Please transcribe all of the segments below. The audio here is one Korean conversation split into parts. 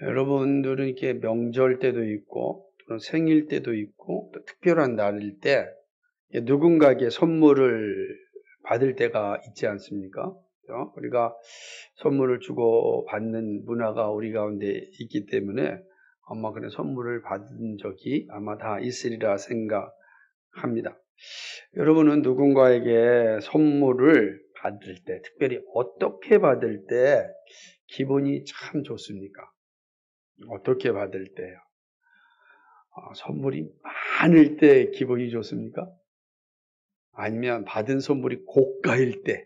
여러분들은 이렇게 명절 때도 있고, 또는 생일 때도 있고, 또 특별한 날일 때 누군가에게 선물을 받을 때가 있지 않습니까? 그죠? 우리가 선물을 주고 받는 문화가 우리 가운데 있기 때문에 아마 그런 선물을 받은 적이 아마 다 있으리라 생각합니다. 여러분은 누군가에게 선물을 받을 때, 특별히 어떻게 받을 때 기분이 참 좋습니까? 어떻게 받을 때요? 선물이 많을 때 기분이 좋습니까? 아니면 받은 선물이 고가일 때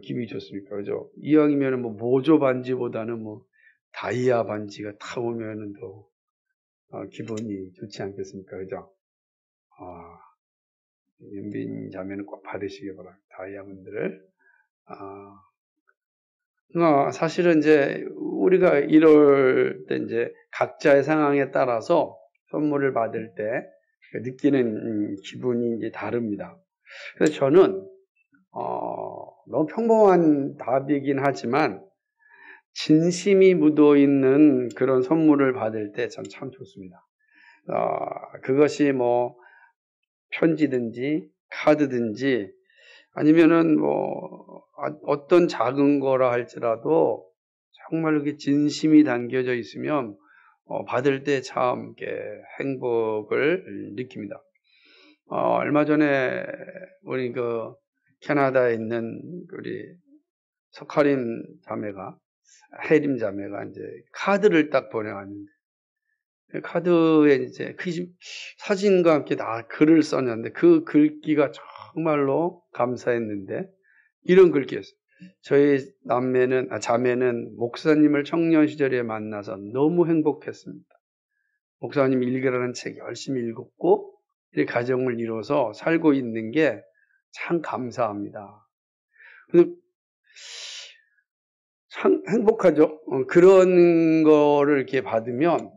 기분이 좋습니까? 그죠? 이왕이면 뭐 모조 반지보다는 뭐 다이아 반지가 타 오면은 더 기분이 좋지 않겠습니까? 그죠? 연빈 자매는 꼭 받으시기 바랍니다. 다이아몬드를. 사실은 이제 우리가 이럴 때 이제 각자의 상황에 따라서 선물을 받을 때 느끼는 기분이 이제 다릅니다. 그래서 저는 너무 평범한 답이긴 하지만 진심이 묻어 있는 그런 선물을 받을 때 전 참 좋습니다. 그것이 뭐 편지든지 카드든지 아니면은 뭐 어떤 작은 거라 할지라도 정말 이렇게 진심이 담겨져 있으면 받을 때 참 행복을 느낍니다. 얼마 전에 우리 그 캐나다에 있는 우리 석하림 자매가 혜림 자매가 이제 카드를 딱 보내왔는데 카드에 이제 그 사진과 함께 다 글을 썼는데 그 글귀가 정말로 감사했는데 이런 글귀였어요. 저희 자매는 목사님을 청년 시절에 만나서 너무 행복했습니다. 목사님 일기라는 책 열심히 읽었고 이 가정을 이뤄서 살고 있는 게 참 감사합니다. 참 행복하죠. 그런 거를 이렇게 받으면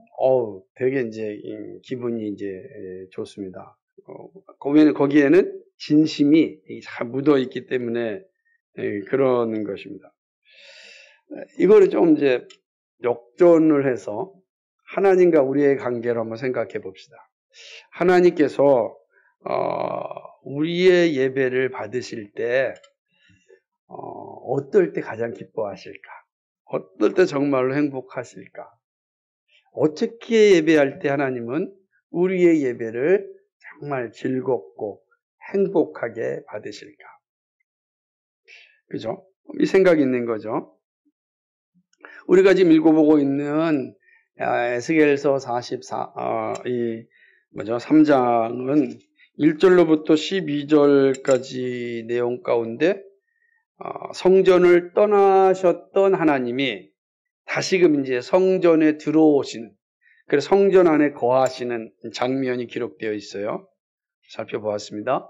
되게 이제 기분이 이제 좋습니다. 거기에는 진심이 잘 묻어 있기 때문에 그러는 것입니다. 이거를 좀 이제 역전을 해서 하나님과 우리의 관계를 한번 생각해 봅시다. 하나님께서 우리의 예배를 받으실 때 어떨 때 가장 기뻐하실까? 어떨 때 정말로 행복하실까? 어떻게 예배할 때 하나님은 우리의 예배를 정말 즐겁고 행복하게 받으실까? 그죠? 이 생각이 있는 거죠. 우리가 지금 읽어보고 있는 에스겔서 3장은 1절로부터 12절까지 내용 가운데 성전을 떠나셨던 하나님이 다시금 이제 성전에 들어오시는, 그래서 성전 안에 거하시는 장면이 기록되어 있어요. 살펴보았습니다.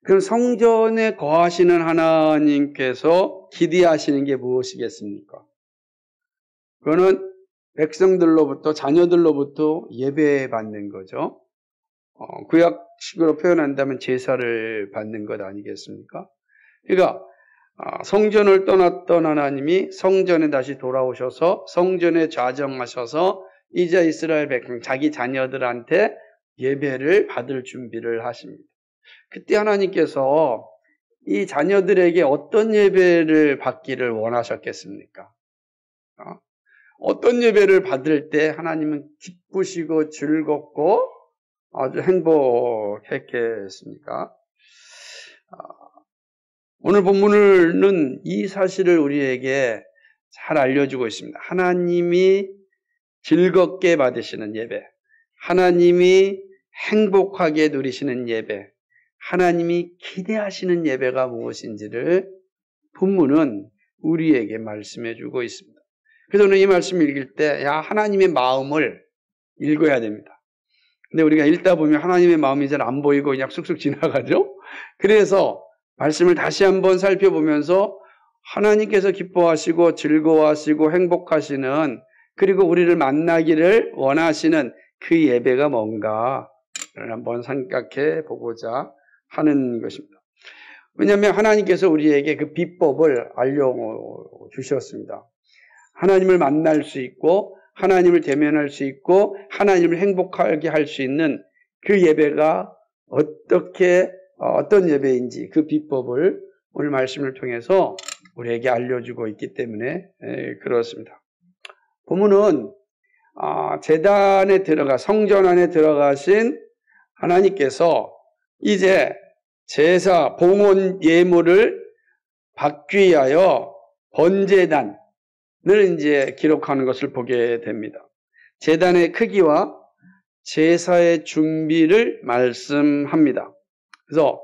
그럼 성전에 거하시는 하나님께서 기대하시는 게 무엇이겠습니까? 그거는 백성들로부터, 자녀들로부터 예배받는 거죠. 구약식으로 표현한다면 제사를 받는 것 아니겠습니까? 그러니까 성전을 떠났던 하나님이 성전에 다시 돌아오셔서 성전에 좌정하셔서 이제 이스라엘 백성, 자기 자녀들한테 예배를 받을 준비를 하십니다. 그때 하나님께서 이 자녀들에게 어떤 예배를 받기를 원하셨겠습니까? 어떤 예배를 받을 때 하나님은 기쁘시고 즐겁고 아주 행복했겠습니까? 오늘 본문은 이 사실을 우리에게 잘 알려주고 있습니다. 하나님이 즐겁게 받으시는 예배, 하나님이 행복하게 누리시는 예배, 하나님이 기대하시는 예배가 무엇인지를 본문은 우리에게 말씀해 주고 있습니다. 그래서 오늘 이 말씀을 읽을 때 하나님의 마음을 읽어야 됩니다. 근데 우리가 읽다 보면 하나님의 마음이 잘 안 보이고 그냥 쑥쑥 지나가죠. 그래서 말씀을 다시 한번 살펴보면서 하나님께서 기뻐하시고 즐거워하시고 행복하시는, 그리고 우리를 만나기를 원하시는 그 예배가 뭔가를 한번 생각해 보고자 하는 것입니다. 왜냐하면 하나님께서 우리에게 그 비법을 알려주셨습니다. 하나님을 만날 수 있고 하나님을 대면할 수 있고 하나님을 행복하게 할 수 있는 그 예배가 어떤 예배인지 그 비법을 오늘 말씀을 통해서 우리에게 알려주고 있기 때문에 그렇습니다. 본문은 제단에 성전 안에 들어가신 하나님께서 이제 제사, 봉헌 예물을 받기 위하여 번제단을 이제 기록하는 것을 보게 됩니다. 제단의 크기와 제사의 준비를 말씀합니다. 그래서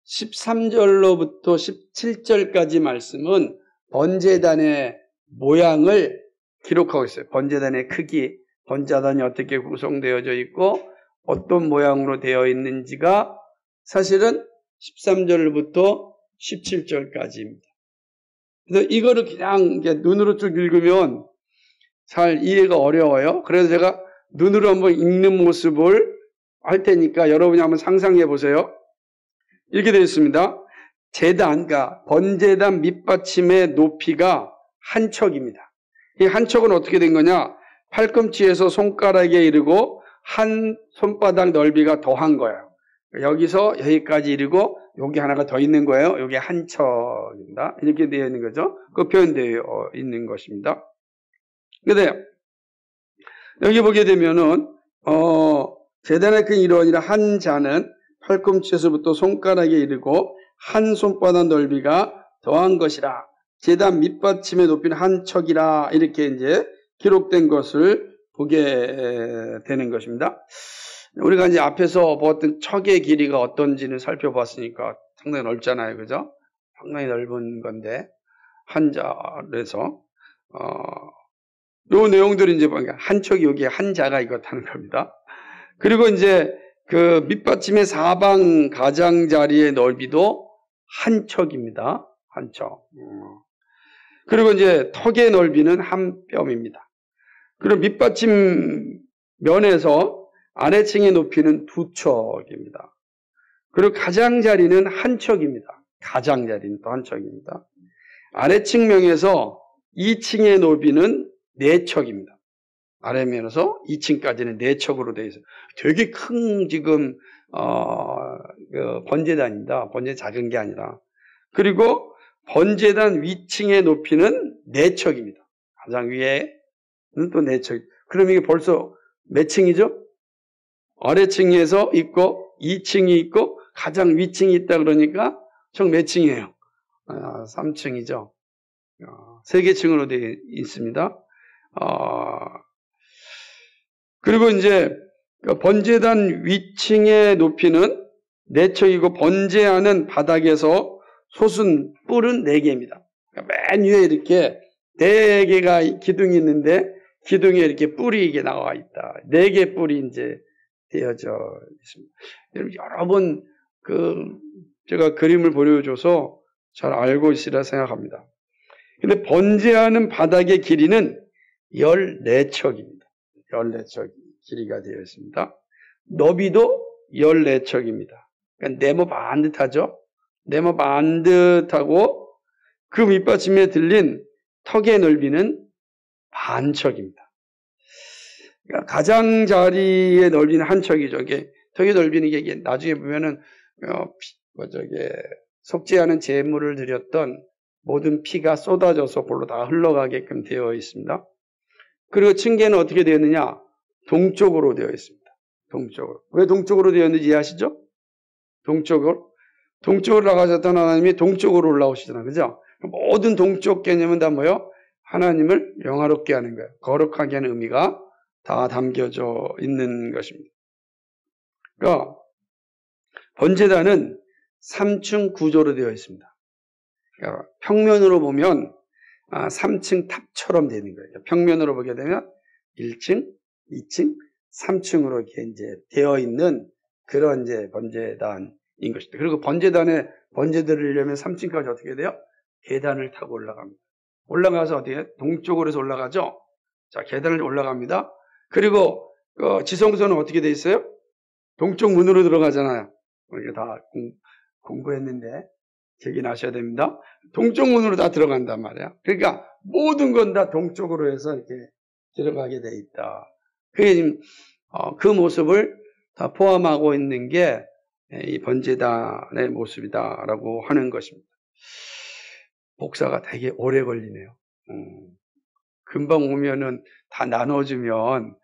13절로부터 17절까지 말씀은 번제단의 모양을 기록하고 있어요. 번제단의 크기, 번제단이 어떻게 구성되어져 있고 어떤 모양으로 되어 있는지가 사실은 13절부터 17절까지입니다. 그래서 이거를 그냥 눈으로 쭉 읽으면 잘 이해가 어려워요. 그래서 제가 눈으로 한번 읽는 모습을 할 테니까 여러분이 한번 상상해 보세요. 이렇게 되어 있습니다. 제단, 그러니까 번제단 밑받침의 높이가 한 척입니다. 이 한 척은 어떻게 된 거냐? 팔꿈치에서 손가락에 이르고 한 손바닥 넓이가 더한 거예요. 여기서 여기까지 이르고 여기 하나가 더 있는 거예요. 여기 한 척입니다. 이렇게 되어 있는 거죠. 그 표현되어 있는 것입니다. 근데 여기 보게 되면은 제단의 큰 일원이라 한 자는 팔꿈치에서부터 손가락에 이르고 한 손바닥 넓이가 더한 것이라. 제단 밑받침의 높이는 한 척이라. 이렇게 이제 기록된 것을 보게 되는 것입니다. 우리가 이제 앞에서 보았던 척의 길이가 어떤지는 살펴봤으니까 상당히 넓잖아요. 그죠? 상당히 넓은 건데, 한자에서, 요 내용들이 이제 보니까 한 척이 여기에 한 자가 이렇다는 겁니다. 그리고 이제 그 밑받침의 사방 가장자리의 넓이도 한 척입니다. 한 척. 그리고 이제 턱의 넓이는 한 뼘입니다. 그리고 밑받침 면에서 아래층의 높이는 두 척입니다. 그리고 가장자리는 한 척입니다. 가장자리는 또 한 척입니다. 아래층 면에서 2층의 높이는 4척입니다. 아래면에서 2층까지는 4척으로 되어 있어요. 되게 큰 지금 번제단입니다. 번제 작은 게 아니라. 그리고 번제단 위층의 높이는 4척입니다. 가장 위에는 또 4척. 그럼 이게 벌써 몇 층이죠? 아래층에서 있고 2층이 있고 가장 위층이 있다 그러니까 총 몇 층이에요? 3층이죠. 3개 층으로 되어 있습니다. 그리고 이제 번제단 위층의 높이는 4척이고 번제하는 바닥에서 솟은 뿔은 4개입니다. 그러니까 맨 위에 이렇게 4개가 기둥이 있는데 기둥에 이렇게 뿔이 이게 나와 있다. 4개 뿔이 이제 되어져 있습니다. 여러 번 제가 그림을 보여줘서 잘 알고 있으리라 생각합니다. 근데 번제하는 바닥의 길이는 14척입니다. 14척 길이가 되어 있습니다. 너비도 14척입니다. 그러니까 네모 반듯하죠? 네모 반듯하고 그 밑받침에 들린 턱의 넓이는 반척입니다. 그러니까 가장자리의 넓이는 한 척이죠. 이게 턱의 넓이는 이게 나중에 보면은 속죄하는 제물을 드렸던 모든 피가 쏟아져서 볼로 다 흘러가게끔 되어 있습니다. 그리고 층계는 어떻게 되었느냐? 동쪽으로 되어 있습니다. 동쪽으로. 왜 동쪽으로 되어 있는지 이해하시죠? 동쪽으로 나가셨던 하나님이 동쪽으로 올라오시잖아요. 그죠? 모든 동쪽 개념은 다 뭐예요? 하나님을 영화롭게 하는 거예요. 거룩하게 하는 의미가 다 담겨져 있는 것입니다. 그러니까 번제단은 3층 구조로 되어 있습니다. 그러니까 평면으로 보면 3층 탑처럼 되는 거예요. 평면으로 보게 되면 1층, 2층, 3층으로 이렇게 이제 되어 있는 그런 이제 번제단인 것입니다. 그리고 번제단에 번제 드리려면 3층까지 어떻게 돼요? 계단을 타고 올라갑니다. 올라가서 어디에? 동쪽으로 해서 올라가죠? 자, 계단을 올라갑니다. 그리고 지성소는 어떻게 돼 있어요? 동쪽 문으로 들어가잖아요. 우리가 다 공부했는데 기억이 나셔야 됩니다. 동쪽 문으로 다 들어간단 말이에요. 그러니까 모든 건 다 동쪽으로 해서 이렇게 들어가게 돼 있다. 그게 지금 그 모습을 다 포함하고 있는 게 이 번제단의 모습이다라고 하는 것입니다. 복사가 되게 오래 걸리네요. 금방 오면은 다 나눠주면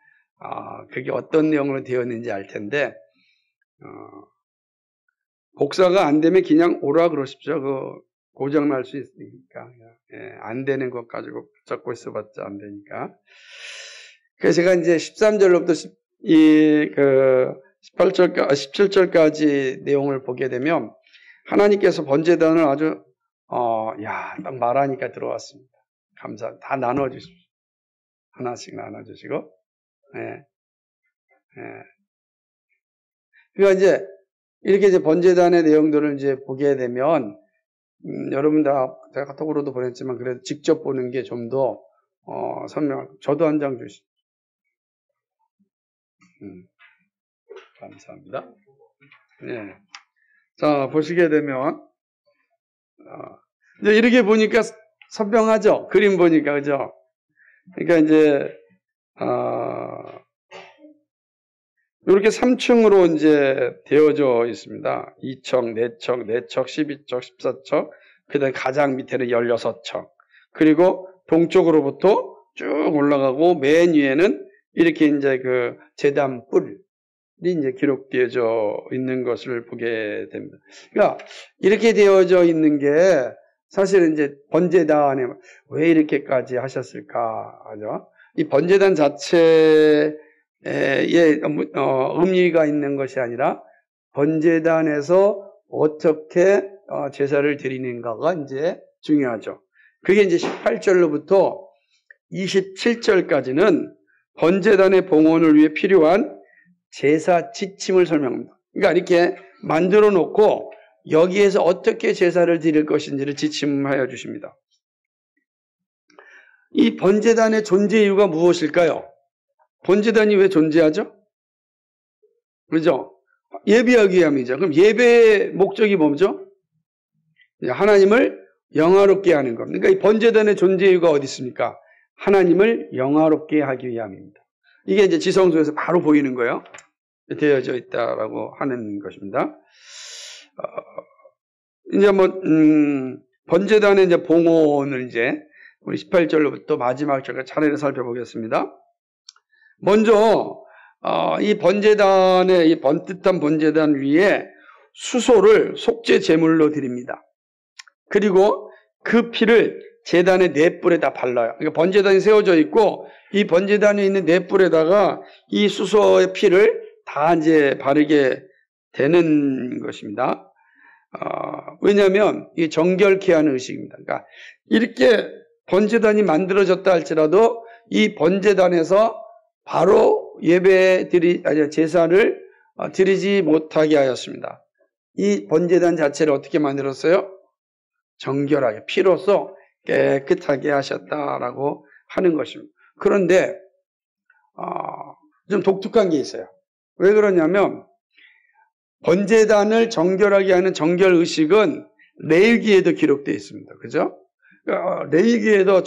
그게 어떤 내용으로 되어 있는지 알 텐데 복사가 안 되면 그냥 오라 그러십시오. 고장 날 수 있으니까. 안 되는 것 가지고 붙잡고 있어봤자 안 되니까. 그래서 제가 이제 13절로부터 17절까지 내용을 보게 되면 하나님께서 번제단을 아주 딱 말하니까 들어왔습니다. 감사합니다. 다 나눠주십시오. 하나씩 나눠주시고. 그러니까 이제 이렇게 이제 번제단의 내용들을 이제 보게 되면 여러분 다 제가 카톡으로도 보냈지만 그래도 직접 보는 게 좀 더 선명할. 저도 한 장 주시죠. 감사합니다. 네. 자, 보시게 되면 이제 이렇게 보니까 선명하죠. 그림 보니까 그죠. 그러니까 이제 이렇게 3층으로 이제 되어져 있습니다. 2척, 4척, 4척, 12척, 14척, 그 다음에 가장 밑에는 16척. 그리고 동쪽으로부터 쭉 올라가고 맨 위에는 이렇게 이제 그 제단 뿔이 이제 기록되어져 있는 것을 보게 됩니다. 그러니까 이렇게 되어져 있는 게 사실은 이제 번제단에 왜 이렇게까지 하셨을까 하죠. 이 번제단 자체에 의미가 있는 것이 아니라 번제단에서 어떻게 제사를 드리는가가 이제 중요하죠. 그게 이제 18절로부터 27절까지는 번제단의 봉헌을 위해 필요한 제사 지침을 설명합니다. 그러니까 이렇게 만들어 놓고 여기에서 어떻게 제사를 드릴 것인지를 지침하여 주십니다. 이 번제단의 존재 이유가 무엇일까요? 번제단이 왜 존재하죠? 그죠? 예배하기 위함이죠. 그럼 예배의 목적이 뭐죠? 하나님을 영화롭게 하는 겁니다. 그러니까 이 번제단의 존재 이유가 어디 있습니까? 하나님을 영화롭게 하기 위함입니다. 이게 이제 지성소에서 바로 보이는 거예요. 되어져 있다라고 하는 것입니다. 이제 번제단의 이제 봉헌을 이제 우리 18절로부터 마지막 절까지 차례를 살펴보겠습니다. 먼저 이 번제단의 이 번듯한 번제단 위에 수소를 속죄 제물로 드립니다. 그리고 그 피를 제단의 네 뿔에다 발라요. 그러니까 번제단이 세워져 있고 이 번제단에 있는 네 뿔에다가 이 수소의 피를 다 이제 바르게 되는 것입니다. 왜냐하면 이게 정결케 하는 의식입니다. 그러니까 이렇게 번제단이 만들어졌다 할지라도 이 번제단에서 바로 제사를 드리지 못하게 하였습니다. 이 번제단 자체를 어떻게 만들었어요? 정결하게 피로써 깨끗하게 하셨다라고 하는 것입니다. 그런데 좀 독특한 게 있어요. 왜 그러냐면 번제단을 정결하게 하는 정결 의식은 레위기에도 기록되어 있습니다. 그죠? 레위기에도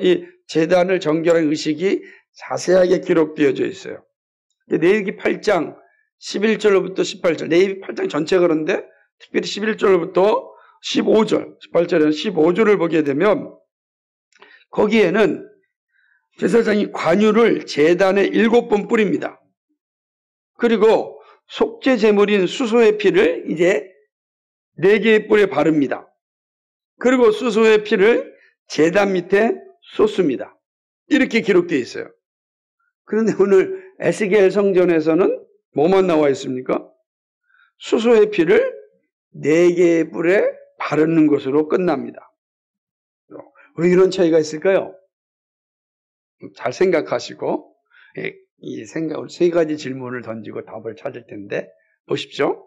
이 제단을 정결한 의식이 자세하게 기록되어져 있어요. 레위기 8장 11절로부터 18절, 레위기 8장 전체 그런데 특별히 11절로부터 15절, 18절에는 15절을 보게 되면 거기에는 제사장이 관유를 제단에 7번 뿌립니다. 그리고 속죄 제물인 수소의 피를 이제 4개의 뿔에 바릅니다. 그리고 수소의 피를 제단 밑에 쏟습니다. 이렇게 기록되어 있어요. 그런데 오늘 에스겔 성전에서는 뭐만 나와 있습니까? 수소의 피를 4개의 뿔에 바르는 것으로 끝납니다. 왜 이런 차이가 있을까요? 잘 생각하시고 이 세 가지 질문을 던지고 답을 찾을 텐데 보십시오.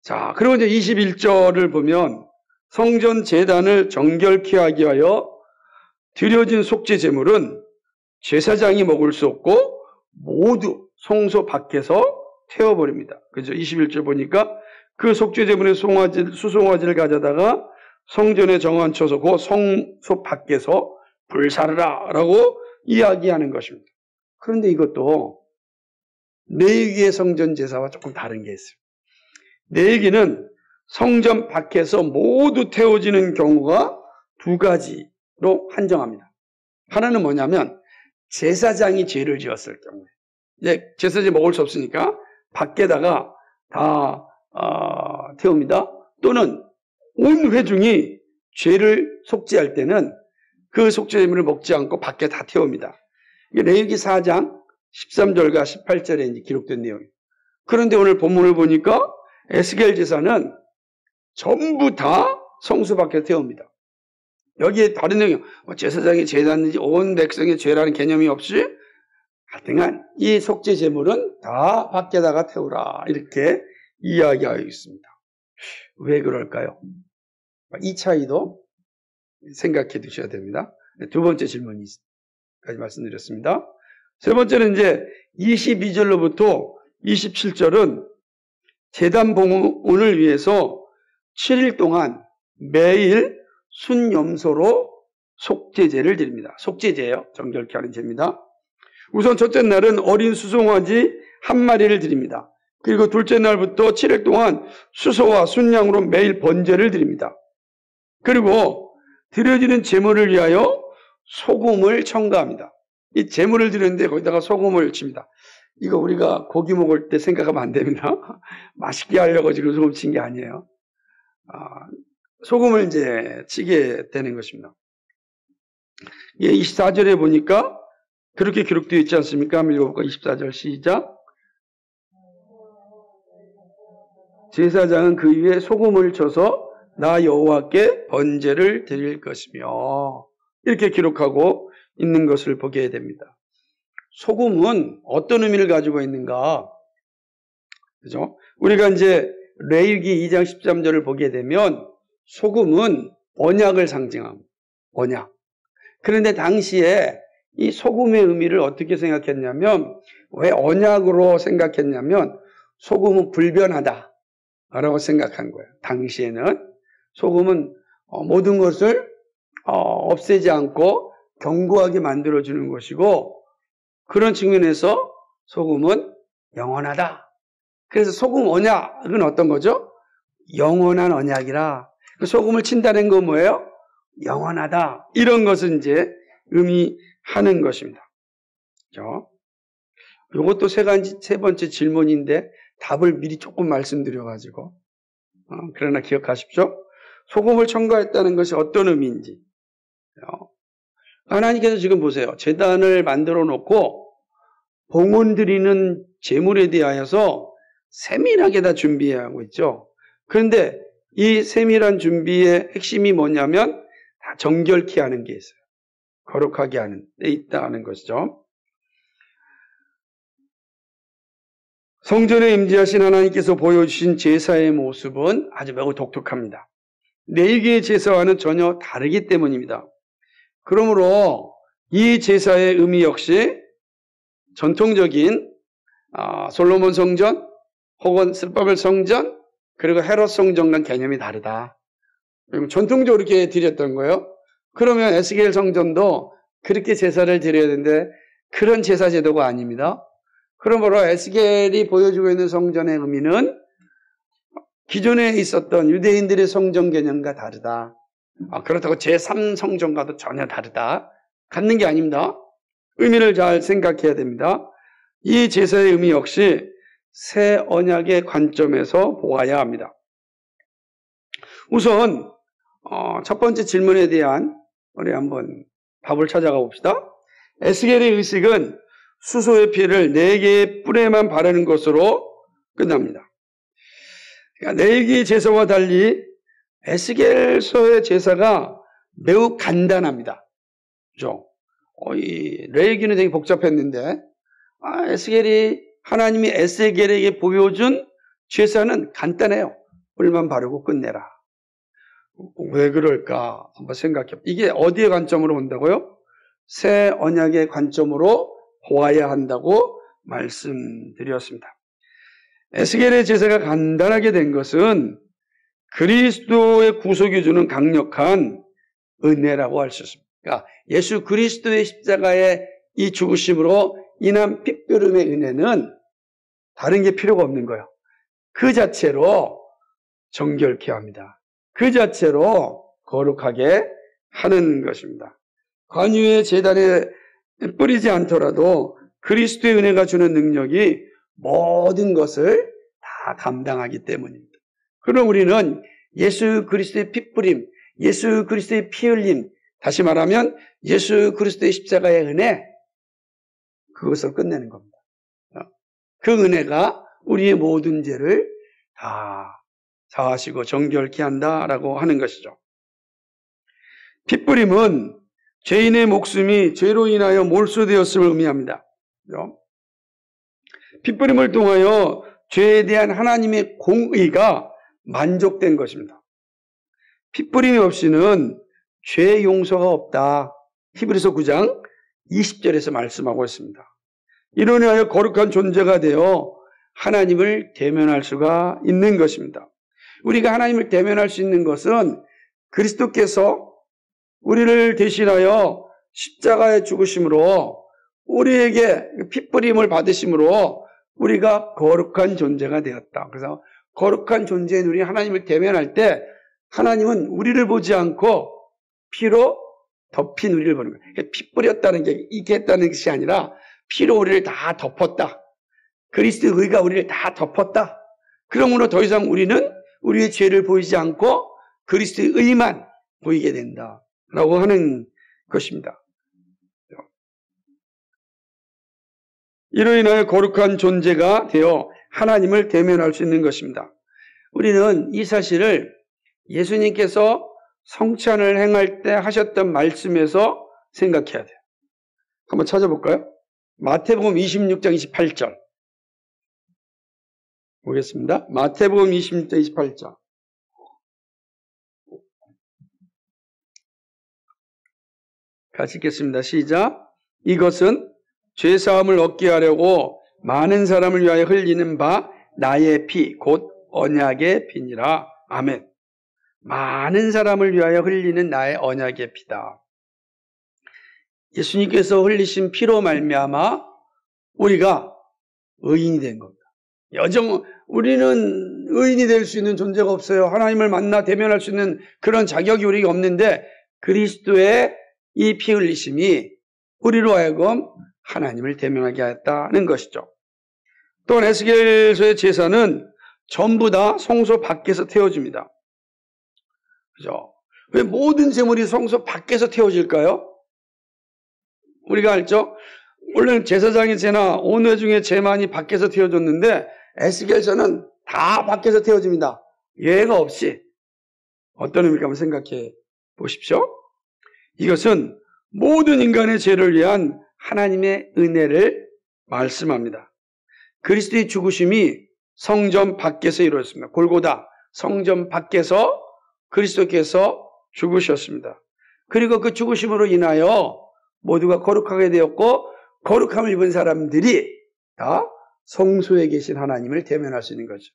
자, 그리고 이제 21절을 보면 성전 제단을 정결케 하기 위하여 드려진 속죄 제물은 제사장이 먹을 수 없고 모두 성소 밖에서 태워버립니다. 그죠? 21절 보니까 그 속죄 제물의 수송아지를 가져다가 성전에 정한 쳐서 그 성소 밖에서 불사르라 라고 이야기하는 것입니다. 그런데 이것도 레위기의 성전 제사와 조금 다른 게 있어요. 레위기는 성전 밖에서 모두 태워지는 경우가 두 가지로 한정합니다. 하나는 뭐냐면 제사장이 죄를 지었을 경우에 이제 제사지 먹을 수 없으니까 밖에다가 다 태웁니다. 또는 온 회중이 죄를 속죄할 때는 그 속죄제물을 먹지 않고 밖에 다 태웁니다. 이게 레위기 4장 13절과 18절에 이제 기록된 내용이에요. 그런데 오늘 본문을 보니까 에스겔 제사는 전부 다 성수 밖에 태웁니다. 여기에 다른 내용이 제사장이 죄졌는지 온 백성의 죄라는 개념이 없이 하여튼간 이 속죄 제물은 다 밖에다가 태우라 이렇게 이야기하고 있습니다. 왜 그럴까요? 이 차이도 생각해 두셔야 됩니다. 두 번째 질문까지 말씀드렸습니다. 세 번째는 이제 22절로부터 27절은 제단 봉헌을 위해서 7일 동안 매일 순염소로 속죄제를 드립니다. 속죄제예요. 정결케 하는 제입니다. 우선 첫째 날은 어린 수송아지 한 마리를 드립니다. 그리고 둘째 날부터 7일 동안 수소와 순양으로 매일 번제를 드립니다. 그리고 드려지는 제물을 위하여 소금을 첨가합니다. 이 제물을 드리는데 거기다가 소금을 칩니다. 이거 우리가 고기 먹을 때 생각하면 안 됩니다. 맛있게 하려고 지금 소금 친 게 아니에요. 소금을 이제 치게 되는 것입니다. 24절에 보니까 그렇게 기록되어 있지 않습니까? 한번 읽어볼까? 24절 시작. 제사장은 그 위에 소금을 쳐서 나 여호와께 번제를 드릴 것이며 이렇게 기록하고 있는 것을 보게 됩니다. 소금은 어떤 의미를 가지고 있는가? 그죠? 우리가 이제 레위기 2장 13절을 보게 되면 소금은 언약을 상징합니다. 언약. 그런데 당시에 이 소금의 의미를 어떻게 생각했냐면 왜 언약으로 생각했냐면 소금은 불변하다 라고 생각한 거예요. 당시에는 소금은 모든 것을 없애지 않고 견고하게 만들어주는 것이고 그런 측면에서 소금은 영원하다. 그래서 소금 언약은 어떤 거죠? 영원한 언약이라. 그 소금을 친다는 건 뭐예요? 영원하다. 이런 것을 이제 의미하는 것입니다. 그렇죠? 이것도 세 번째 질문인데 답을 미리 조금 말씀드려가지고 그러나 기억하십시오. 소금을 첨가했다는 것이 어떤 의미인지. 하나님께서 지금 보세요. 제단을 만들어 놓고 봉헌 드리는 제물에 대하여서 세밀하게 다 준비하고 있죠. 그런데 이 세밀한 준비의 핵심이 뭐냐면 다 정결케 하는 게 있어요. 거룩하게 하는 데 있다는 것이죠. 성전에 임재하신 하나님께서 보여주신 제사의 모습은 아주 매우 독특합니다. 레위기의 제사와는 전혀 다르기 때문입니다. 그러므로 이 제사의 의미 역시 전통적인 솔로몬 성전 혹은 스바벨 성전 그리고 헤롯 성전과는 개념이 다르다. 전통적으로 이렇게 드렸던 거예요. 그러면 에스겔 성전도 그렇게 제사를 드려야 되는데 그런 제사 제도가 아닙니다. 그러므로 에스겔이 보여주고 있는 성전의 의미는 기존에 있었던 유대인들의 성전 개념과 다르다. 그렇다고 제3성전과도 전혀 다르다. 갖는 게 아닙니다. 의미를 잘 생각해야 됩니다. 이 제사의 의미 역시 새 언약의 관점에서 보아야 합니다. 우선 첫 번째 질문에 대한 우리 한번 답을 찾아가 봅시다. 에스겔의 의식은 수소의 피를 4개의 뿔에만 바르는 것으로 끝납니다. 그러니까 레위기 제사와 달리 에스겔서의 제사가 매우 간단합니다. 그죠? 이 레위기는 되게 복잡했는데 하나님이 에스겔에게 보여준 제사는 간단해요. 뿔만 바르고 끝내라. 왜 그럴까 한번 생각해. 이게 어디의 관점으로 본다고요? 새 언약의 관점으로 보아야 한다고 말씀드렸습니다. 에스겔의 제사가 간단하게 된 것은 그리스도의 구속이 주는 강력한 은혜라고 할 수 있습니다. 그러니까 예수 그리스도의 십자가의 이 죽으심으로 인한 핏부림의 은혜는 다른 게 필요가 없는 거예요. 그 자체로 정결케 합니다. 그 자체로 거룩하게 하는 것입니다. 관유의 제단에 뿌리지 않더라도 그리스도의 은혜가 주는 능력이 모든 것을 다 감당하기 때문입니다. 그럼 우리는 예수 그리스도의 핏부림, 예수 그리스도의 피 흘림, 다시 말하면 예수 그리스도의 십자가의 은혜, 그것을 끝내는 겁니다. 그 은혜가 우리의 모든 죄를 다 사하시고 정결케 한다라고 하는 것이죠. 핏부림은 죄인의 목숨이 죄로 인하여 몰수되었음을 의미합니다. 핏부림을 통하여 죄에 대한 하나님의 공의가 만족된 것입니다. 핏부림이 없이는 죄 용서가 없다. 히브리서 9장 20절에서 말씀하고 있습니다. 이로 인하여 거룩한 존재가 되어 하나님을 대면할 수가 있는 것입니다. 우리가 하나님을 대면할 수 있는 것은 그리스도께서 우리를 대신하여 십자가에 죽으심으로 우리에게 핏부림을 받으심으로 우리가 거룩한 존재가 되었다. 그래서 거룩한 존재인 우리 하나님을 대면할 때 하나님은 우리를 보지 않고 피로 덮인 우리를 보는 거예요. 피 뿌렸다는 게 이게 했다는 것이 아니라 피로 우리를 다 덮었다. 그리스도의 의가 우리를 다 덮었다. 그러므로 더 이상 우리는 우리의 죄를 보이지 않고 그리스도의 의만 보이게 된다라고 하는 것입니다. 이로 인하여 거룩한 존재가 되어 하나님을 대면할 수 있는 것입니다. 우리는 이 사실을 예수님께서 성찬을 행할 때 하셨던 말씀에서 생각해야 돼요. 한번 찾아볼까요? 마태복음 26장 28절 보겠습니다. 마태복음 26장 28절 같이 읽겠습니다. 시작. 이것은 죄사함을 얻게 하려고 많은 사람을 위하여 흘리는 바 나의 피 곧 언약의 피니라. 아멘. 많은 사람을 위하여 흘리는 나의 언약의 피다. 예수님께서 흘리신 피로 말미암아 우리가 의인이 된 겁니다. 여정 우리는 의인이 될 수 있는 존재가 없어요. 하나님을 만나 대면할 수 있는 그런 자격이 우리가 없는데 그리스도의 이 피 흘리심이 우리로 하여금 하나님을 대면하게 하였다는 것이죠. 또한 에스겔서의 제사는 전부 다 성소 밖에서 태워집니다. 그죠? 왜 모든 제물이 성소 밖에서 태워질까요? 우리가 알죠? 원래는 제사장의 제나 온회 중에 제만이 밖에서 태워졌는데 에스겔서는 다 밖에서 태워집니다. 예외가 없이. 어떤 의미일까 한번 생각해 보십시오. 이것은 모든 인간의 죄를 위한 하나님의 은혜를 말씀합니다. 그리스도의 죽으심이 성전 밖에서 이루어졌습니다. 골고다 성전 밖에서 그리스도께서 죽으셨습니다. 그리고 그 죽으심으로 인하여 모두가 거룩하게 되었고 거룩함을 입은 사람들이 다 성소에 계신 하나님을 대면할 수 있는 거죠.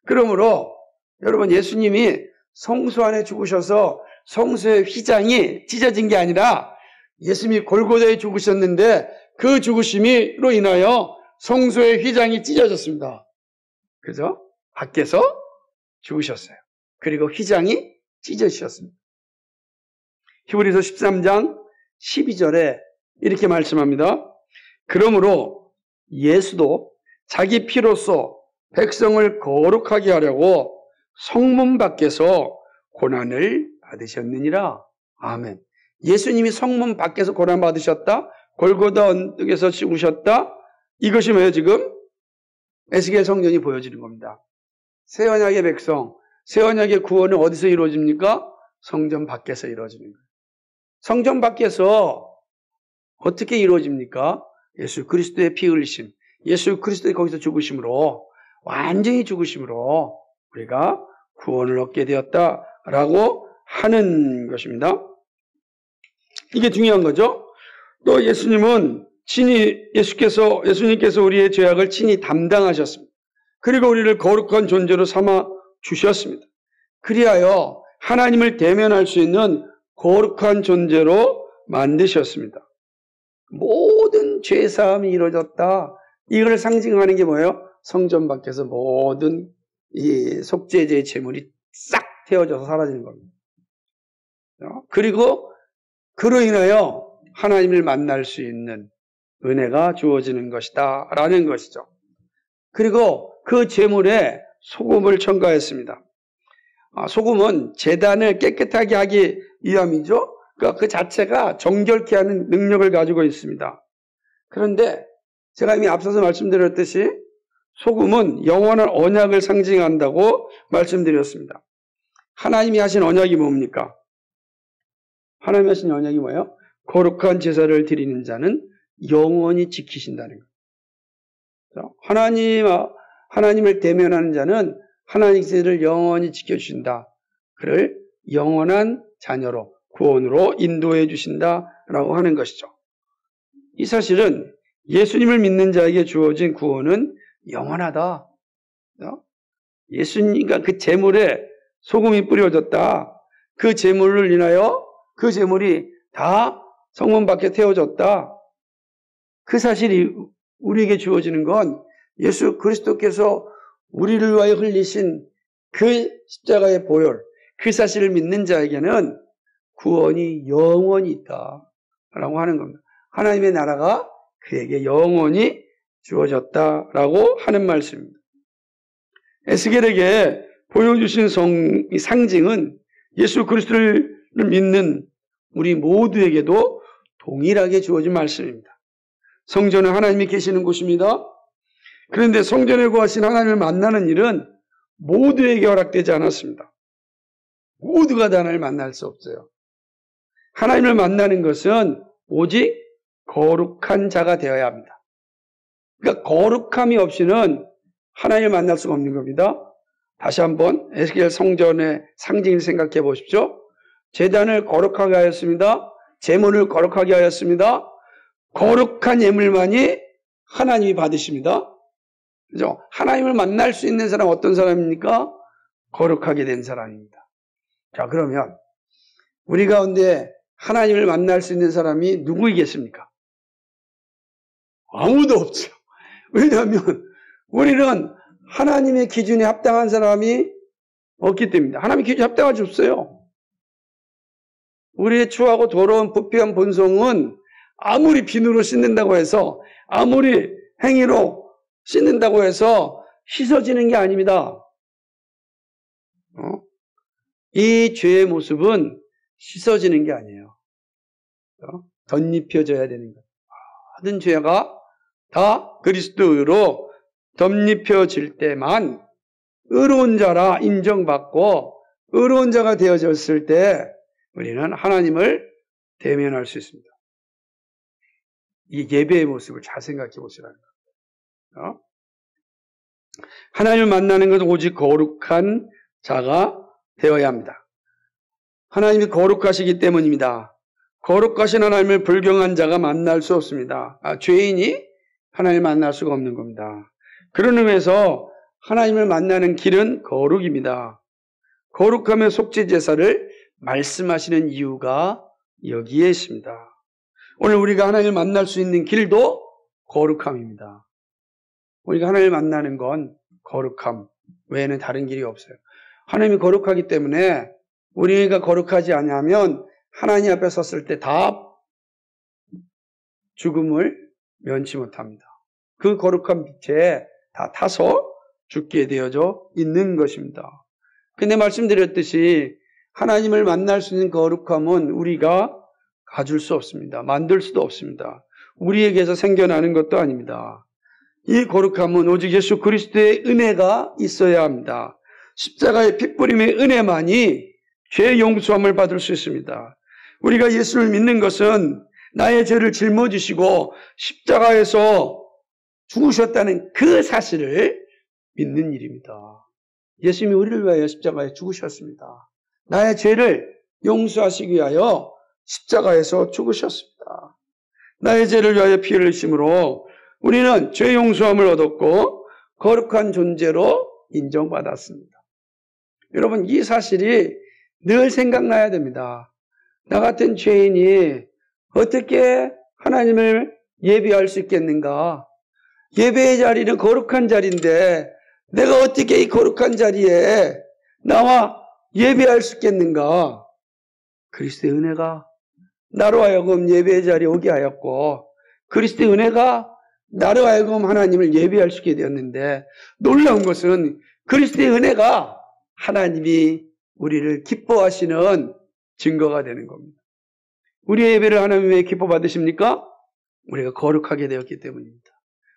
그러므로 여러분 예수님이 성소 안에 죽으셔서 성소의 휘장이 찢어진 게 아니라 예수님이 골고다에 죽으셨는데 그 죽으심으로 인하여 성소의 휘장이 찢어졌습니다. 그죠? 밖에서 죽으셨어요. 그리고 휘장이 찢어지셨습니다. 히브리서 13장 12절에 이렇게 말씀합니다. 그러므로 예수도 자기 피로써 백성을 거룩하게 하려고 성문 밖에서 고난을 받으셨느니라. 아멘. 예수님이 성문 밖에서 고난 받으셨다. 골고다 언덕에서 죽으셨다. 이것이 뭐예요 지금? 에스겔 성전이 보여지는 겁니다. 새 언약의 백성, 새 언약의 구원은 어디서 이루어집니까? 성전 밖에서 이루어지는 거예요. 성전 밖에서 어떻게 이루어집니까? 예수 그리스도의 피 흘리심, 예수 그리스도의 거기서 죽으심으로, 완전히 죽으심으로 우리가 구원을 얻게 되었다라고 하는 것입니다. 이게 중요한 거죠. 또 예수님은 예수님께서 우리의 죄악을 친히 담당하셨습니다. 그리고 우리를 거룩한 존재로 삼아 주셨습니다. 그리하여 하나님을 대면할 수 있는 거룩한 존재로 만드셨습니다. 모든 죄사함이 이루어졌다. 이걸 상징하는 게 뭐예요? 성전 밖에서 모든 이 속죄제의 제물이 싹 태워져서 사라지는 겁니다. 그리고 그로 인하여 하나님을 만날 수 있는 은혜가 주어지는 것이다 라는 것이죠. 그리고 그 제물에 소금을 첨가했습니다. 소금은 제단을 깨끗하게 하기 위함이죠. 그러니까 그 자체가 정결케 하는 능력을 가지고 있습니다. 그런데 제가 이미 앞서서 말씀드렸듯이 소금은 영원한 언약을 상징한다고 말씀드렸습니다. 하나님이 하신 언약이 뭡니까? 하나님이 하신 언약이 뭐예요? 거룩한 제사를 드리는 자는 영원히 지키신다는 거죠. 하나님을 대면하는 자는 하나님께를 영원히 지켜주신다. 그를 영원한 자녀로, 구원으로 인도해 주신다라고 하는 것이죠. 이 사실은 예수님을 믿는 자에게 주어진 구원은 영원하다. 예수님과 그 제물에 소금이 뿌려졌다. 그 제물을 인하여 그 제물이 다 성문 밖에 태워졌다. 그 사실이 우리에게 주어지는 건 예수 그리스도께서 우리를 위하여 흘리신 그 십자가의 보혈, 그 사실을 믿는 자에게는 구원이 영원히 있다라고 하는 겁니다. 하나님의 나라가 그에게 영원히 주어졌다라고 하는 말씀입니다. 에스겔에게 보여주신 상징은 예수 그리스도를 믿는 우리 모두에게도 동일하게 주어진 말씀입니다. 성전은 하나님이 계시는 곳입니다. 그런데 성전에 거하신 하나님을 만나는 일은 모두에게 허락되지 않았습니다. 모두가 다 하나님을 만날 수 없어요. 하나님을 만나는 것은 오직 거룩한 자가 되어야 합니다. 그러니까 거룩함이 없이는 하나님을 만날 수가 없는 겁니다. 다시 한번 에스겔 성전의 상징을 생각해 보십시오. 제단을 거룩하게 하였습니다. 제물을 거룩하게 하였습니다. 거룩한 예물만이 하나님이 받으십니다. 그죠? 하나님을 만날 수 있는 사람은 어떤 사람입니까? 거룩하게 된 사람입니다. 자, 그러면 우리 가운데 하나님을 만날 수 있는 사람이 누구이겠습니까? 아무도 없죠. 왜냐하면 우리는 하나님의 기준에 합당한 사람이 없기 때문입니다. 하나님의 기준에 합당하지 없어요. 우리의 추하고 더러운 부패한 본성은 아무리 비누로 씻는다고 해서, 아무리 행위로 씻는다고 해서 씻어지는 게 아닙니다. 이 죄의 모습은 씻어지는 게 아니에요. 덧입혀져야 되는 거예요. 모든 죄가 다 그리스도로 덧입혀질 때만 의로운 자라 인정받고 의로운 자가 되어졌을 때 우리는 하나님을 대면할 수 있습니다. 이 예배의 모습을 잘 생각해 보시라는 거예요. 하나님을 만나는 것은 오직 거룩한 자가 되어야 합니다. 하나님이 거룩하시기 때문입니다. 거룩하신 하나님을 불경한 자가 만날 수 없습니다. 죄인이 하나님을 만날 수가 없는 겁니다. 그런 의미에서 하나님을 만나는 길은 거룩입니다. 거룩하면 속죄제사를 말씀하시는 이유가 여기에 있습니다. 오늘 우리가 하나님을 만날 수 있는 길도 거룩함입니다. 우리가 하나님을 만나는 건 거룩함 외에는 다른 길이 없어요. 하나님이 거룩하기 때문에 우리가 거룩하지 않으면 하나님 앞에 섰을 때 다 죽음을 면치 못합니다. 그 거룩한 빛에 다 타서 죽게 되어져 있는 것입니다. 근데 말씀드렸듯이 하나님을 만날 수 있는 거룩함은 우리가 가질 수 없습니다. 만들 수도 없습니다. 우리에게서 생겨나는 것도 아닙니다. 이 거룩함은 오직 예수 그리스도의 은혜가 있어야 합니다. 십자가의 핏부림의 은혜만이 죄 용서함을 받을 수 있습니다. 우리가 예수를 믿는 것은 나의 죄를 짊어지시고 십자가에서 죽으셨다는 그 사실을 믿는 일입니다. 예수님이 우리를 위하여 십자가에 죽으셨습니다. 나의 죄를 용서하시기 위하여 십자가에서 죽으셨습니다. 나의 죄를 위하여 피를 흘리심으로 우리는 죄 용서함을 얻었고 거룩한 존재로 인정받았습니다. 여러분, 이 사실이 늘 생각나야 됩니다. 나 같은 죄인이 어떻게 하나님을 예배할 수 있겠는가? 예배의 자리는 거룩한 자리인데 내가 어떻게 이 거룩한 자리에 나와 예배할 수 있겠는가? 그리스도의 은혜가 나로 하여금 예배의 자리에 오게 하였고 그리스도의 은혜가 나로 하여금 하나님을 예배할 수 있게 되었는데 놀라운 것은 그리스도의 은혜가 하나님이 우리를 기뻐하시는 증거가 되는 겁니다. 우리의 예배를 하나님이 왜 기뻐 받으십니까? 우리가 거룩하게 되었기 때문입니다.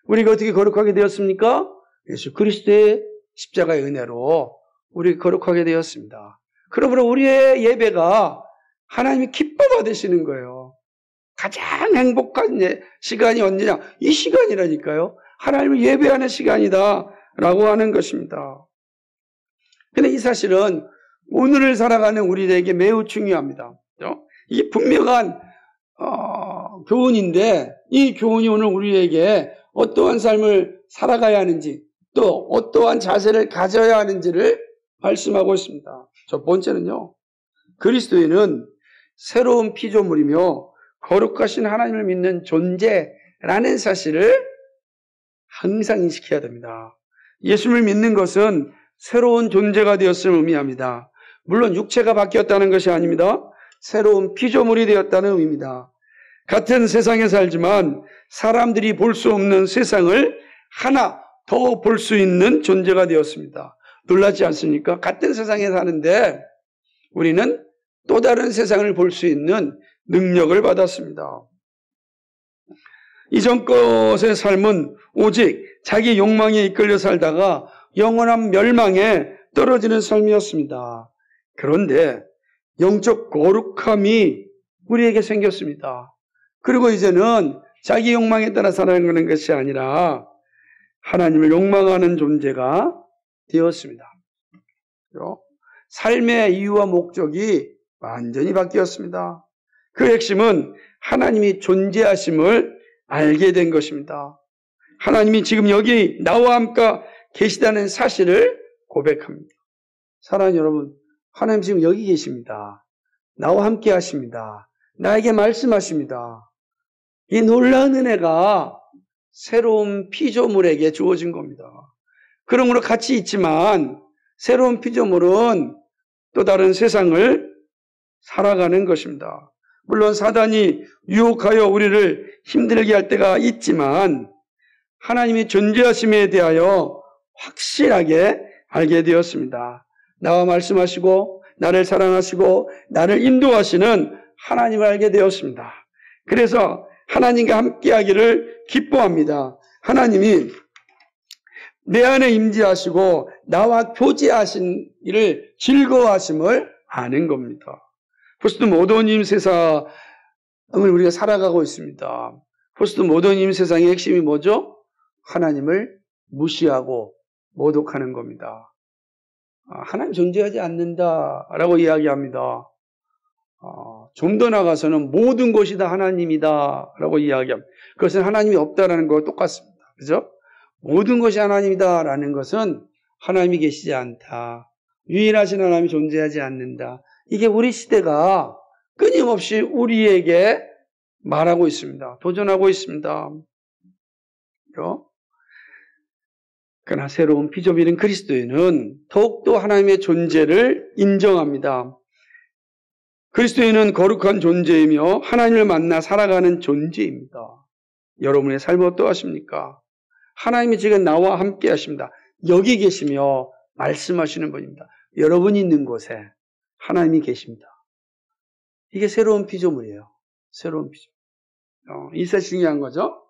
우리가 어떻게 거룩하게 되었습니까? 예수 그리스도의 십자가의 은혜로 우리가 거룩하게 되었습니다. 그러므로 우리의 예배가 하나님이 기뻐 받으시는 거예요. 가장 행복한 시간이 언제냐? 이 시간이라니까요. 하나님을 예배하는 시간이다 라고 하는 것입니다. 근데 이 사실은 오늘을 살아가는 우리에게 매우 중요합니다. 이게 분명한 교훈인데 이 교훈이 오늘 우리에게 어떠한 삶을 살아가야 하는지 또 어떠한 자세를 가져야 하는지를 말씀하고 있습니다. 첫 번째는요. 그리스도인은 새로운 피조물이며 거룩하신 하나님을 믿는 존재라는 사실을 항상 인식해야 됩니다. 예수를 믿는 것은 새로운 존재가 되었음을 의미합니다. 물론 육체가 바뀌었다는 것이 아닙니다. 새로운 피조물이 되었다는 의미입니다. 같은 세상에 살지만 사람들이 볼 수 없는 세상을 하나 더 볼 수 있는 존재가 되었습니다. 놀라지 않습니까? 같은 세상에 사는데 우리는 또 다른 세상을 볼 수 있는 능력을 받았습니다. 이전 것의 삶은 오직 자기 욕망에 이끌려 살다가 영원한 멸망에 떨어지는 삶이었습니다. 그런데 영적 거룩함이 우리에게 생겼습니다. 그리고 이제는 자기 욕망에 따라 살아가는 것이 아니라 하나님을 욕망하는 존재가 되었습니다. 삶의 이유와 목적이 완전히 바뀌었습니다. 그 핵심은 하나님이 존재하심을 알게 된 것입니다. 하나님이 지금 여기 나와 함께 계시다는 사실을 고백합니다. 사랑하는 여러분, 하나님 지금 여기 계십니다. 나와 함께 하십니다. 나에게 말씀하십니다. 이 놀라운 은혜가 새로운 피조물에게 주어진 겁니다. 그러므로 같이 있지만 새로운 피조물은 또 다른 세상을 살아가는 것입니다. 물론 사단이 유혹하여 우리를 힘들게 할 때가 있지만 하나님이 존재하심에 대하여 확실하게 알게 되었습니다. 나와 말씀하시고 나를 사랑하시고 나를 인도하시는 하나님을 알게 되었습니다. 그래서 하나님과 함께하기를 기뻐합니다. 하나님이 내 안에 임재하시고 나와 교제하신 일을 즐거워하심을 아는 겁니다. 포스트 모더니즘 세상을 우리가 살아가고 있습니다. 포스트 모더니즘 세상의 핵심이 뭐죠? 하나님을 무시하고 모독하는 겁니다. 하나님 존재하지 않는다라고 이야기합니다. 좀 더 나가서는 모든 것이 다 하나님이다라고 이야기합니다. 그것은 하나님이 없다라는 거와 똑같습니다. 그죠? 모든 것이 하나님이다라는 것은 하나님이 계시지 않다. 유일하신 하나님이 존재하지 않는다. 이게 우리 시대가 끊임없이 우리에게 말하고 있습니다. 도전하고 있습니다. 그러나 새로운 피조물인 그리스도인은 더욱더 하나님의 존재를 인정합니다. 그리스도인은 거룩한 존재이며 하나님을 만나 살아가는 존재입니다. 여러분의 삶은 어떠하십니까? 하나님이 지금 나와 함께 하십니다. 여기 계시며 말씀하시는 분입니다. 여러분이 있는 곳에 하나님이 계십니다. 이게 새로운 피조물이에요. 새로운 피조물. 이 사실이 중요한 거죠.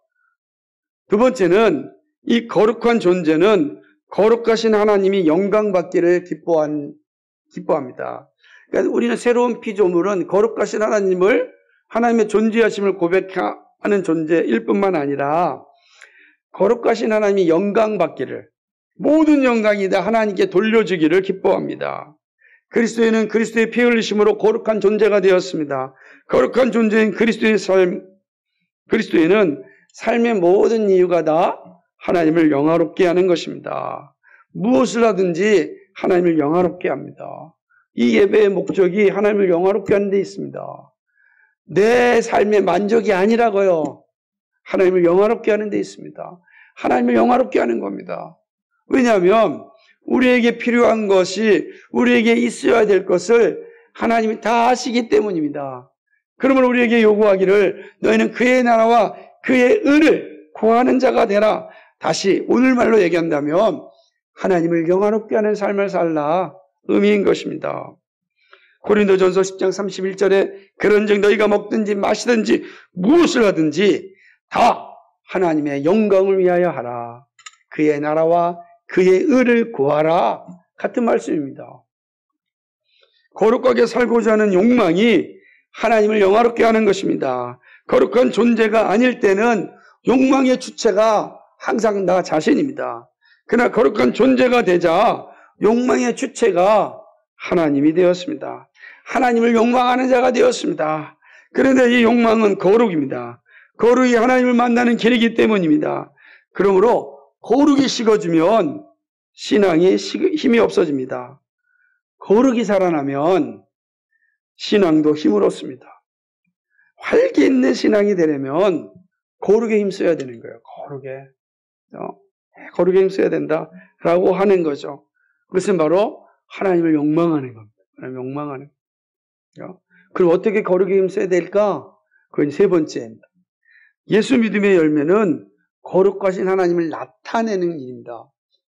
두 번째는 이 거룩한 존재는 거룩하신 하나님이 영광받기를 기뻐합니다. 그러니까 우리는 새로운 피조물은 거룩하신 하나님의 존재하심을 고백하는 존재일 뿐만 아니라 거룩하신 하나님이 영광받기를, 모든 영광이 다 하나님께 돌려주기를 기뻐합니다. 그리스도인은 그리스도의 피 흘리심으로 거룩한 존재가 되었습니다. 거룩한 존재인 그리스도인은 삶의 모든 이유가 다 하나님을 영화롭게 하는 것입니다. 무엇을 하든지 하나님을 영화롭게 합니다. 이 예배의 목적이 하나님을 영화롭게 하는 데 있습니다. 내 삶의 만족이 아니라고요. 하나님을 영화롭게 하는 데 있습니다. 하나님을 영화롭게 하는 겁니다. 왜냐하면 우리에게 필요한 것이, 우리에게 있어야 될 것을 하나님이 다 아시기 때문입니다. 그러면 우리에게 요구하기를 너희는 그의 나라와 그의 의를 구하는 자가 되라. 다시 오늘말로 얘기한다면 하나님을 영화롭게 하는 삶을 살라 의미인 것입니다. 고린도전서 10장 31절에 그런즉 너희가 먹든지 마시든지 무엇을 하든지 다 하나님의 영광을 위하여 하라. 그의 나라와 그의 의를 구하라. 같은 말씀입니다. 거룩하게 살고자 하는 욕망이 하나님을 영화롭게 하는 것입니다. 거룩한 존재가 아닐 때는 욕망의 주체가 항상 나 자신입니다. 그러나 거룩한 존재가 되자 욕망의 주체가 하나님이 되었습니다. 하나님을 욕망하는 자가 되었습니다. 그런데 이 욕망은 거룩입니다. 거룩이 하나님을 만나는 길이기 때문입니다. 그러므로 거룩이 식어지면 신앙이 힘이 없어집니다. 거룩이 살아나면 신앙도 힘을 얻습니다. 활기 있는 신앙이 되려면 거룩에 힘써야 되는 거예요. 거룩에 힘써야 된다라고 하는 거죠. 그것은 바로 하나님을 욕망하는 겁니다. 욕망하는 거죠. 그럼 어떻게 거룩에 힘써야 될까? 그건 세 번째입니다. 예수 믿음의 열매는 거룩하신 하나님을 나타내는 일입니다.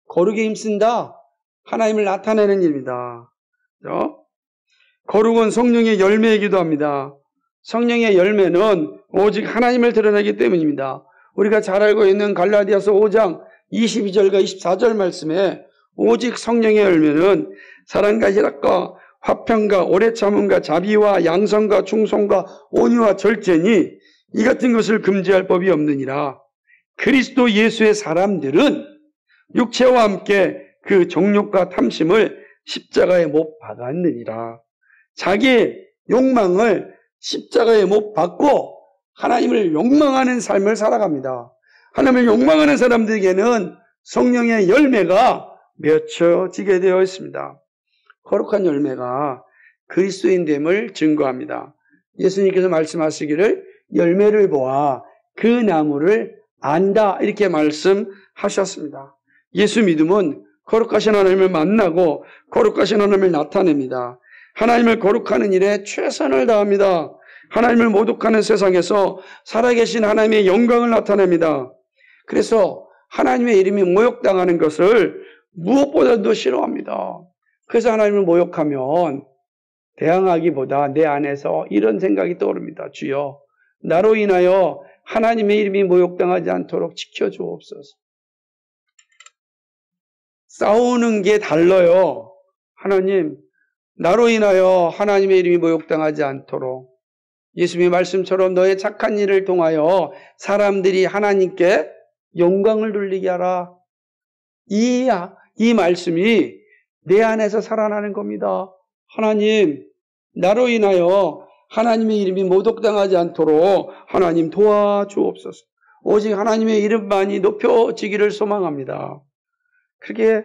거룩에 힘쓴다. 하나님을 나타내는 일입니다. 그렇죠? 거룩은 성령의 열매이기도 합니다. 성령의 열매는 오직 하나님을 드러내기 때문입니다. 우리가 잘 알고 있는 갈라디아서 5장 22절과 24절 말씀에 오직 성령의 열매는 사랑과 희락과 화평과 오래 참음과 자비와 양성과 충성과 온유와 절제니 이 같은 것을 금지할 법이 없느니라. 그리스도 예수의 사람들은 육체와 함께 그 정욕과 탐심을 십자가에 못 박았느니라. 자기의 욕망을 십자가에 못 박고 하나님을 욕망하는 삶을 살아갑니다. 하나님을 욕망하는 사람들에게는 성령의 열매가 맺혀지게 되어 있습니다. 거룩한 열매가 그리스도인됨을 증거합니다. 예수님께서 말씀하시기를 열매를 보아 그 나무를 안다 이렇게 말씀하셨습니다. 예수 믿음은 거룩하신 하나님을 만나고 거룩하신 하나님을 나타냅니다. 하나님을 거룩하는 일에 최선을 다합니다. 하나님을 모독하는 세상에서 살아계신 하나님의 영광을 나타냅니다. 그래서 하나님의 이름이 모욕당하는 것을 무엇보다도 싫어합니다. 그래서 하나님을 모욕하면 대항하기보다 내 안에서 이런 생각이 떠오릅니다. 주여, 나로 인하여 하나님의 이름이 모욕당하지 않도록 지켜주옵소서. 싸우는 게 달라요. 하나님, 나로 인하여 하나님의 이름이 모욕당하지 않도록 예수님의 말씀처럼 너의 착한 일을 통하여 사람들이 하나님께 영광을 돌리게 하라. 이 말씀이 내 안에서 살아나는 겁니다. 하나님, 나로 인하여 하나님의 이름이 모독당하지 않도록 하나님 도와주옵소서. 오직 하나님의 이름만이 높여지기를 소망합니다. 그렇게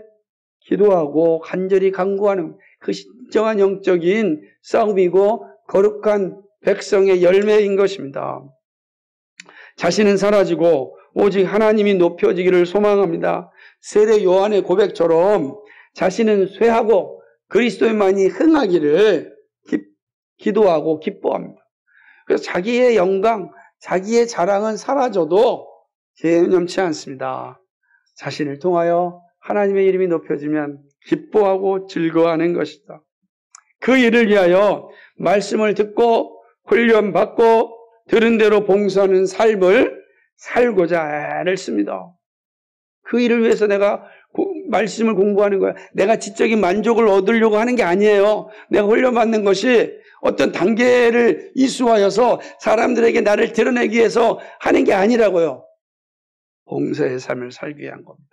기도하고 간절히 간구하는 그 진정한 영적인 싸움이고 거룩한 백성의 열매인 것입니다. 자신은 사라지고 오직 하나님이 높여지기를 소망합니다. 세례 요한의 고백처럼 자신은 쇠하고 그리스도인만이 흥하기를 기도하고 기뻐합니다. 그래서 자기의 영광, 자기의 자랑은 사라져도 개념치 않습니다. 자신을 통하여 하나님의 이름이 높여지면 기뻐하고 즐거워하는 것이다. 그 일을 위하여 말씀을 듣고 훈련받고 들은 대로 봉사하는 삶을 살고자 애를 씁니다. 그 일을 위해서 내가 말씀을 공부하는 거야. 내가 지적인 만족을 얻으려고 하는 게 아니에요. 내가 훈련받는 것이 어떤 단계를 이수하여서 사람들에게 나를 드러내기 위해서 하는 게 아니라고요. 봉사의 삶을 살기 위한 겁니다.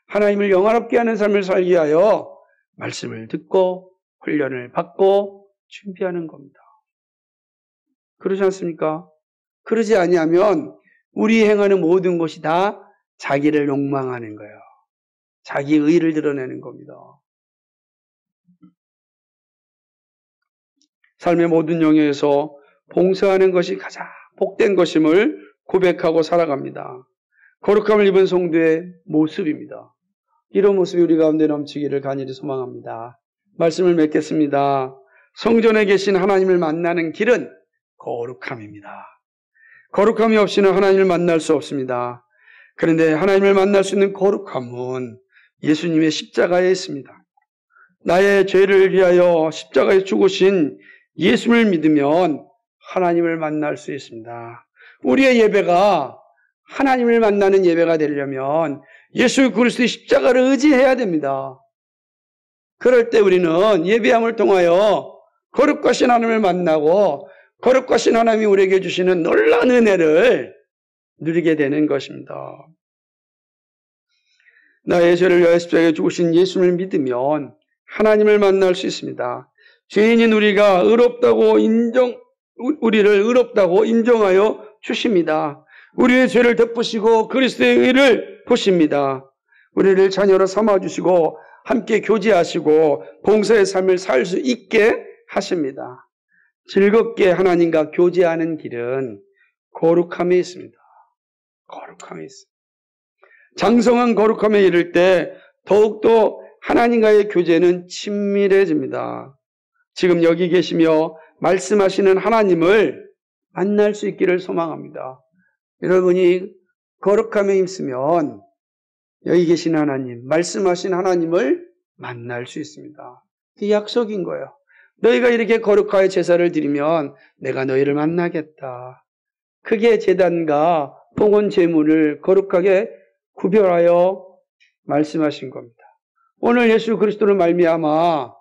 하나님을 영화롭게 하는 삶을 살기 위하여 말씀을 듣고 훈련을 받고 준비하는 겁니다. 그러지 않습니까? 그러지 아니하면 우리 행하는 모든 것이 다 자기를 욕망하는 거예요. 자기 의를 드러내는 겁니다. 삶의 모든 영역에서 봉사하는 것이 가장 복된 것임을 고백하고 살아갑니다. 거룩함을 입은 성도의 모습입니다. 이런 모습이 우리 가운데 넘치기를 간절히 소망합니다. 말씀을 맺겠습니다. 성전에 계신 하나님을 만나는 길은 거룩함입니다. 거룩함이 없이는 하나님을 만날 수 없습니다. 그런데 하나님을 만날 수 있는 거룩함은 예수님의 십자가에 있습니다. 나의 죄를 위하여 십자가에 죽으신 예수를 믿으면 하나님을 만날 수 있습니다. 우리의 예배가 하나님을 만나는 예배가 되려면 예수 그리스도의 십자가를 의지해야 됩니다. 그럴 때 우리는 예배함을 통하여 거룩하신 하나님을 만나고 거룩하신 하나님이 우리에게 주시는 놀라운 은혜를 누리게 되는 것입니다. 나의 죄를 위하여 십자가에 죽으신 예수를 믿으면 하나님을 만날 수 있습니다. 죄인인 우리가 우리를 의롭다고 인정하여 주십니다. 우리의 죄를 덮으시고 그리스도의 의를 보십니다. 우리를 자녀로 삼아주시고 함께 교제하시고 봉사의 삶을 살 수 있게 하십니다. 즐겁게 하나님과 교제하는 길은 거룩함에 있습니다. 거룩함에 있습니다. 장성한 거룩함에 이를 때 더욱더 하나님과의 교제는 친밀해집니다. 지금 여기 계시며 말씀하시는 하나님을 만날 수 있기를 소망합니다. 여러분이 거룩함에 있으면 여기 계신 하나님, 말씀하신 하나님을 만날 수 있습니다. 그 약속인 거예요. 너희가 이렇게 거룩하여 제사를 드리면 내가 너희를 만나겠다. 크게 제단과 봉헌 제물을 거룩하게 구별하여 말씀하신 겁니다. 오늘 예수 그리스도를 말미암아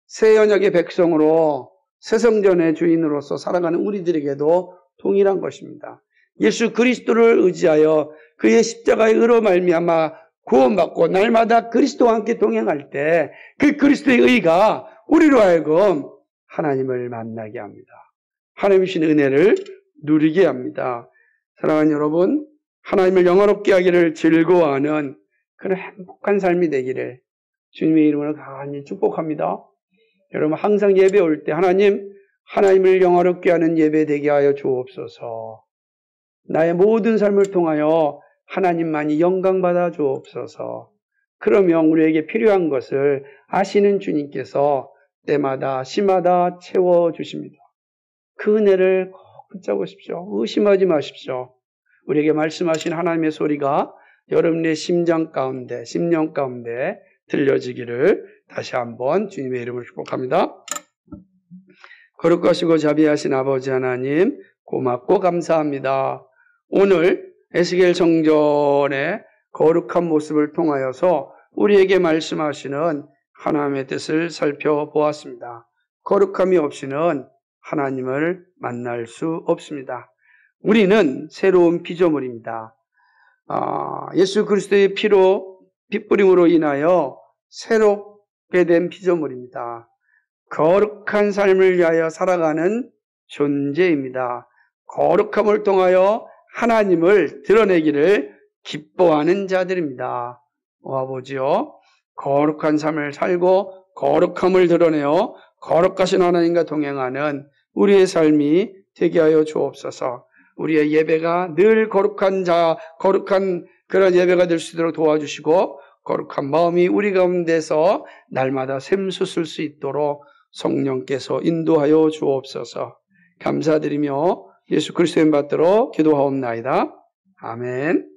새 언약의 백성으로 새 성전의 주인으로서 살아가는 우리들에게도 동일한 것입니다. 예수 그리스도를 의지하여 그의 십자가의 의로 말미암아 구원받고 날마다 그리스도와 함께 동행할 때 그 그리스도의 의가 우리로 하여금 하나님을 만나게 합니다. 하나님 주신 은혜를 누리게 합니다. 사랑하는 여러분, 하나님을 영화롭게 하기를 즐거워하는 그런 행복한 삶이 되기를 주님의 이름으로 간절히 축복합니다. 여러분 항상 예배 올 때 하나님을 영화롭게 하는 예배 되게 하여 주옵소서. 나의 모든 삶을 통하여 하나님만이 영광받아 주옵소서. 그러면 우리에게 필요한 것을 아시는 주님께서 때마다 시마다 채워주십니다. 그 은혜를 꼭 붙잡으십시오. 의심하지 마십시오. 우리에게 말씀하신 하나님의 소리가 여러분의 심장 가운데, 심령 가운데 들려지기를 다시 한번 주님의 이름으로 축복합니다. 거룩하시고 자비하신 아버지 하나님, 고맙고 감사합니다. 오늘 에스겔 성전의 거룩한 모습을 통하여서 우리에게 말씀하시는 하나님의 뜻을 살펴보았습니다. 거룩함이 없이는 하나님을 만날 수 없습니다. 우리는 새로운 피조물입니다. 예수 그리스도의 핏부림으로 인하여 새롭게 된 피조물입니다. 거룩한 삶을 위하여 살아가는 존재입니다. 거룩함을 통하여 하나님을 드러내기를 기뻐하는 자들입니다. 아버지요, 거룩한 삶을 살고 거룩함을 드러내어 거룩하신 하나님과 동행하는 우리의 삶이 되게 하여 주옵소서. 우리의 예배가 늘 거룩한 그런 예배가 될 수 있도록 도와주시고 거룩한 마음이 우리 가운데서 날마다 샘솟을 수 있도록 성령께서 인도하여 주옵소서. 감사드리며 예수 그리스도의 이름 받들어 기도하옵나이다. 아멘.